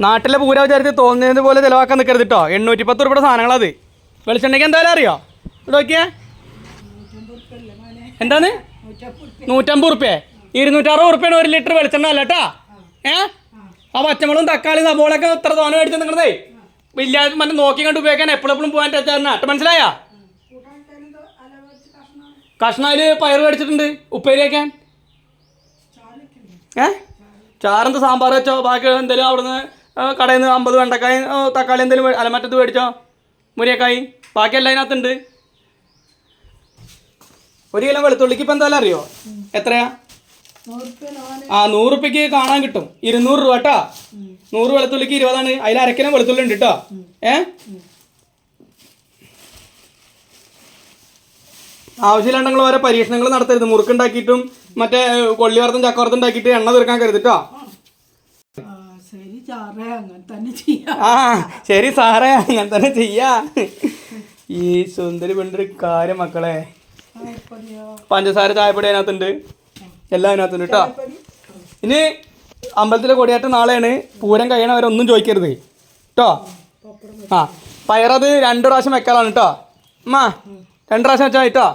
നാട്ടിലെ പൂര വിചാരിച്ച് തോന്നുന്നത് പോലെ ചിലവാക്കാൻ നിൽക്കരുത് കേട്ടോ. 810 രൂപയുടെ സാധനങ്ങളത്. വെളിച്ചെണ്ണയ്ക്ക് എന്തായാലും അറിയോ? ഇവിടെ നോക്കിയേ, എന്താണ് 150 റുപ്യ, 260 റുപ്യാണ് 1 ലിറ്റർ വെളിച്ചെണ്ണ അല്ല കേട്ടാ. ആ പച്ചമുളകും തക്കാളി സബോളൊക്കെ ഇത്ര തോനെ മേടിച്ച് നിൽക്കണതേ ഇല്ലാതെ മറ്റേ നോക്കി കണ്ട് ഉപയോഗിക്കാൻ എപ്പോഴും പോകാൻ അട്ട് മനസ്സിലായാ. കഷ്ണാല് പയർ മേടിച്ചിട്ടുണ്ട് ഉപ്പേരി വയ്ക്കാൻ. ചാറെന്ത് സാമ്പാർ വെച്ചോ, ബാക്കി എന്തെങ്കിലും അവിടുന്ന് കടയിൽ നിന്ന് 50 വെണ്ടക്കായി തക്കാളി എന്തെങ്കിലും അല്ല മറ്റത് മേടിച്ചോ, മുരിയക്കായി, ബാക്കി എല്ലാം അതിനകത്തുണ്ട്. 1 കിലോ വെളുത്തുള്ളിക്ക് ഇപ്പം എന്തായാലും അറിയോ എത്രയാ? 100 റുപ്യക്ക് കാണാൻ കിട്ടും. 200 രൂപ കേട്ടോ. 100 വെളുത്തുള്ളിക്ക് 20 അതിൽ അര കിലോ വെളുത്തുള്ളി ഉണ്ട് കേട്ടോ. ആവശ്യമില്ലാണ്ടെങ്കിൽ ഓരോ പരീക്ഷണങ്ങൾ നടത്തരുത്. മുറുക്കുണ്ടാക്കിയിട്ടും മറ്റേ കൊള്ളി വറുത്തും ചക്കവറുത്തും ഉണ്ടാക്കിയിട്ട് എണ്ണ തീർക്കാൻ കരുത് കേട്ടോ. ആ ശരി സാറേ, അങ്ങനെ തന്നെ ചെയ്യാ. ഈ സുന്ദരി പെണ്ണൊരു കാര്യം മക്കളെ, പഞ്ചസാര ചായപ്പൊടി അതിനകത്തുണ്ട്, എല്ലാം അതിനകത്തുണ്ട് കേട്ടോ. ഇനി അമ്പലത്തിലെ കൊടിയേറ്റം നാളെയാണ്. പൂരം കഴിയണവരൊന്നും ചോദിക്കരുത് കേട്ടോ. പയറത് 2 പ്രാവശ്യം വെക്കലാണ് കേട്ടോ. 2 പ്രാവശ്യം വെച്ചാൽ കേട്ടോ.